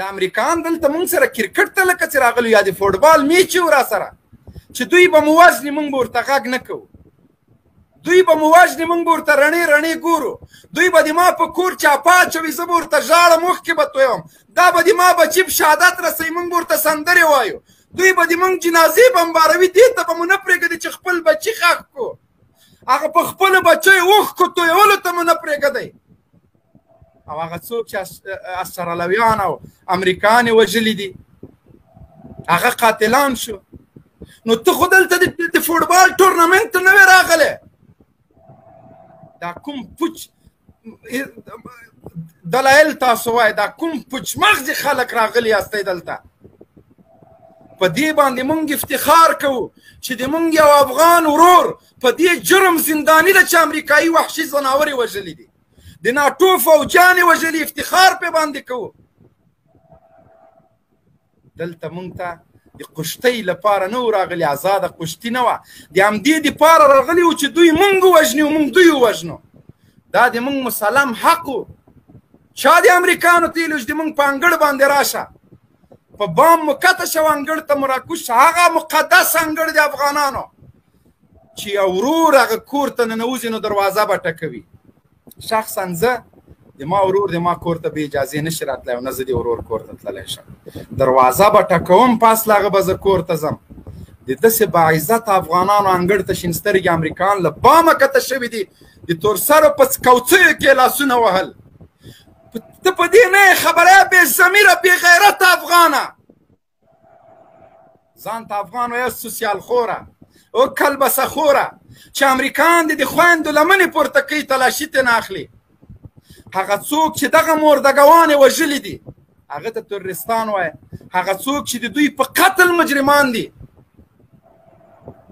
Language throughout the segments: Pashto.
د امریکایان دلته موږ سره کرکټ ته لکه چې راغلو یا د فوټبال میچ و را سره چې دوی به مو وژني موږ به ورته غږ نه کوو، دوی به مو وژني موږ به ورته رڼې رڼې ګورو، دوی به د ما په کور چاپه اچوي زه به ورته ژاړم اوښکې به تویم، دا به د ما بچي په شهادت رسوي موږ به ورته سندرې وایو، دوی به د موږ جنازې بمباروي، دې ته به مو نه پرېږدي چې خپل بچي ښخ کړو، هغه په خپلو بچیو اوښکو تویولو ته مو نه پرېږدئ. او هغه څوک چې اسټرالیویان او امریکایان یې وژلي دي هغه قاتلان شو. نو ته خو دلته د فوټبال ټورنمنټ ته نه وې راغلی، دا کوم پوچ دلایل تاسو وایئ، دا کوم پوچ مغزي خلک راغلي یاستئ دلته. په دې باندې موږ افتخار کوو چې د موږ یو افغان ورور په دې جرم زنداني ده چې امریکایي وحشي ځناور یې وژلي دي، د ناټو فوجیان یې وژلي، افتخار پې باندې کوو. دلته موږ ته د قشتۍ لپاره نه و راغلي، ازاده قشتي نه وه، د همدې دپاره راغلي وو چې دوی موږ ووژني او موږ دوی ووژنو. دا د موږ مسلم حق و. چا د امریکایانو ته ویلي چې د موږ په انګړ باندې راشه، په بام مو کته شو انګړ ته مو راکوز شه، هغه مقدس انګړ د افغانانو چې یو ورور هغه کور ته ننوځي نو دروازه به ټکوي. شخصا زه د ما ورور د ما کور ته بې اجازې نشي راتلی او نه زه د ورور کور ته تللی شم، دروازه به ټکوم، پاس له هغه به زه کور ته ځم. د داسې باعزته افغانانو انګړ ته شین سترګې امریکایان له بامه کته شوي دي، د تورسرو په کوڅیو کې لاسونه وهل. ته په دې نه یې خبره بې ضمیره بې غیرته افغانه، ځان ته افغان وایه سوسیال خوره او کلبسه خوره چې امریکایان د خویندو لمنې پورته کوي تلاشي ترې نه اخلي. هغه څوک چې دغه مردګوان یې وژلي دي هغه ته تروریستان وایه، هغه څوک چې د دوی په قتل مجرمان دي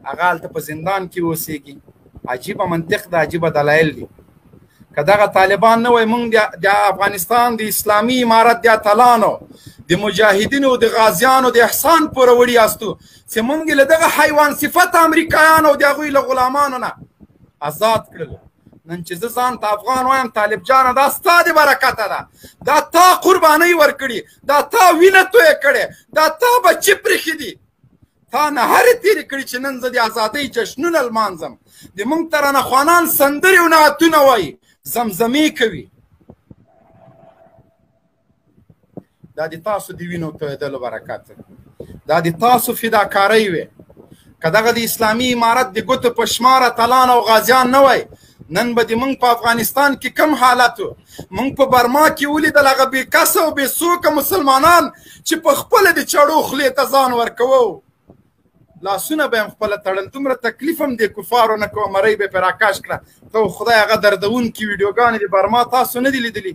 هغه هلته په زندان کې اوسېږي. عجیبه منطق ده، عجیبه دلایل دي. که دغه طالبان نه وای موږ د افغانستان د اسلامي امارت د اتلانو د مجاهدینو د غازیانو د احسان پوره وړي یاستو چې موږ له دغه حیوان صفت امریکایانو او د هغوی له غلامانو نه آزاد کړل. نن چې زه ځان ته افغان وایم طالب جانه دا ستا د برکته ده، دا تا قربانۍ ورکړي، دا تا وینه تویه کړې، دا تا بچي پرېښي دي، تا نهرې تېرې کړي چې نن زه د ازادۍ جشنونه لمانځم. د موږ ترانه خوانان سندرې او نعتونه وایي، زمزمې کوي. دا د تاسو د وینو تویدلو برکت، دا د تاسو فداکارۍ وې. که دغه د اسلامي امارت د ګوتو په شمار اتلان او غازیان نه وای نن به د موږ په افغانستان کې کم حالت و. موږ په برما کې ولیدل هغه بې کسه او بې څوکه مسلمانان چې په خپله د چړو خولې ته ځان ورکوو، لاسونه به هم خپله تړل، دومره تکلیف هم د کفارو نه کوه، مرۍ به پرې راکش کړه. ته خدای هغه دردونکي ویډیوګانې د برما تاسو نه دي لیدلي؟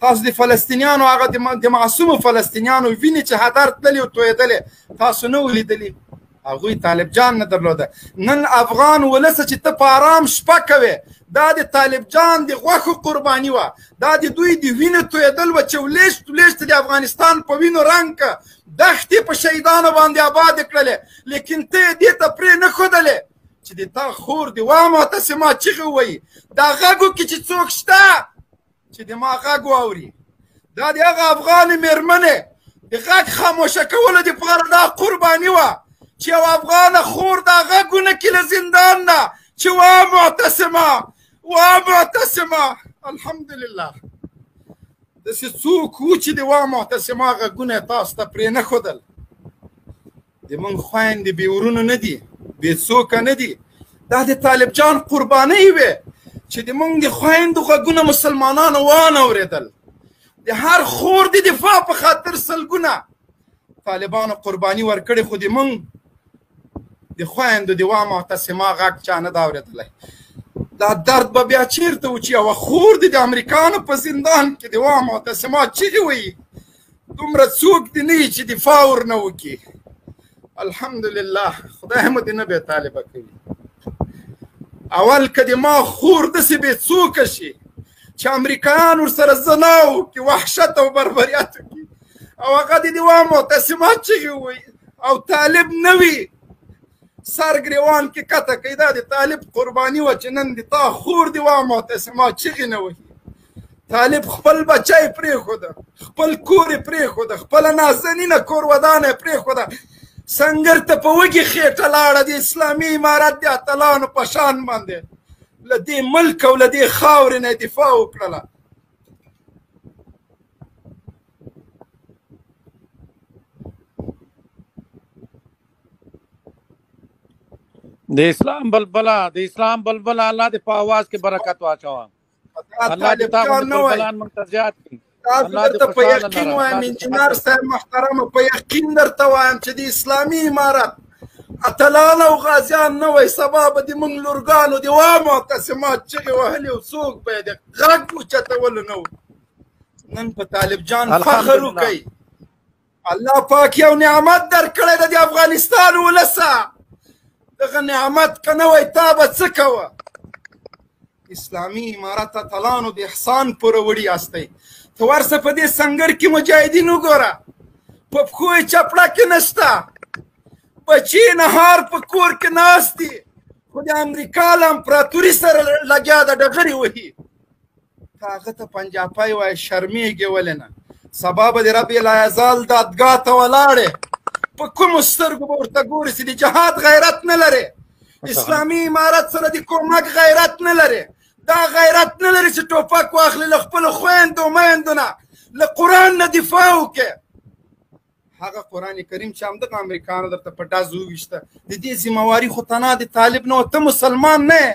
تاسو د فلسطینیانو هغه د معصومو فلسطینیانو وینې چې هدر تللې او تویېدلې تاسو نه ولیدلي؟ هغوی طالب جان نه درلوده. نن افغان ولسه چې ته په آرام شپه کوې دا د طالب جان د غوښو قرباني وه، دا د دوی د وینې تویېدل وه چې ولیشت ولیشت د افغانستان په وینو رنګ که دښتې په شهیدانو باندې آبادې کړلې، لیکن ته یې دې ته پرې نه ښودلې چې د تا خور د وا معتصما چغې ووایي. دا غږو کې چې څوک شته چې د ما غږ واوري، دا د هغه افغانې مېرمنې د غږ خاموشه کولو دپاره دا قرباني وه چې یو افغانه خور دا غږونه کړي له زندان نه چې وا معتصمه وا معتصمه. الحمدلله داسې څوک وو چې د وا معتصمه غږونه یې تاسو ته پرې نه ښودل. د موږ خویندې بې ورونو نه دي، بې څوکه نه دي، دا د طالب جان قربانۍ وې چې د موږ د خویندو غږونه مسلمانانو وانه اورېدل. د هر خور د دفاع په خاطر سلګونه طالبانو قرباني ورکړې، خو د موږ د خویندو د وا معتصما غږ چا نه ده اورېدلی. دا درد به بیا چیرته و چې یوه خور د امریکانو په زندان کې د وا معتصما چغې وایي، دومره څوک دې نه وي چې دفاع ورنه وکړي. الحمدلله خدای مو دې نه بې طالبه کوي. اول که د ما خور داسې بې څوکه شي چې امریکایان ورسره زنا وکړي، وحشت او بربریت وکړي، او هغه د وا معتصما چغې ووایي او طالب نه وي سر ګریوان کې کته کوي، دا د طالب قرباني وه چې نن د تا خور د وا معتصما چغې نه وهي. طالب خپل بچی پرېښوده، خپل کور یې پرېښوده، خپله نازنینه کور ودانه یې پرېښوده، سنګر ته په وږې خېټه لاړه د اسلامي امارت د اتلانو په شان باندې له دې ملک او له دې خاورې نه یې دفاع وکړله. د اسلام بلبله الله دې په آواز کې برکت واچوه. الله دې تا غوندې بلبلان موږ ته زیات کړي. تاسو درته په یقین وایم انجینر صاحب محترمه، په یقین درته وایم چې د اسلامي امارت اتلان او غازیان نه وای، سبا به د موږ لورګانو د وا معتصمات چغې وهلې او څوک به یې د غږ اوچتولو نه و. نن په طالب جان فخر وکئ. الله پاک یو نعمت درکړی د افغانستان ولسه، دغه نعمت که نه وای تا به څه کوه؟ اسلامي امارت اتلانو د احسان پوره وړي یاستئ. ته ورسه په دې سنګر کې مجاهدین وګوره، په پښو یې چپړکې نشته، بچي نهار په کور کې ناست دي، خو د امریکا له امپراتوري سره لګیا د ډغرې وهي. ته هغه ته پنجاپی وایې شرمېږې ولې نه؟ سبا به د رب العزال دادګاه ته ولاړې، په کومو سترګو به ورته ګورې چې د جهاد غیرت نه لرې، اسلامي امارت سره د کومک غیرت نه لرې، دا غیرت نه لري چې ټوپک واخلي له خپلو خویندو میندو نه له قرآن نه دفاع وکړې. هغه قرآن کریم چې همدغه امریکانو درته په ډز وویشته، د دې ذمهواري خو تنها د طالب نه و. ته مسلمان نه یې،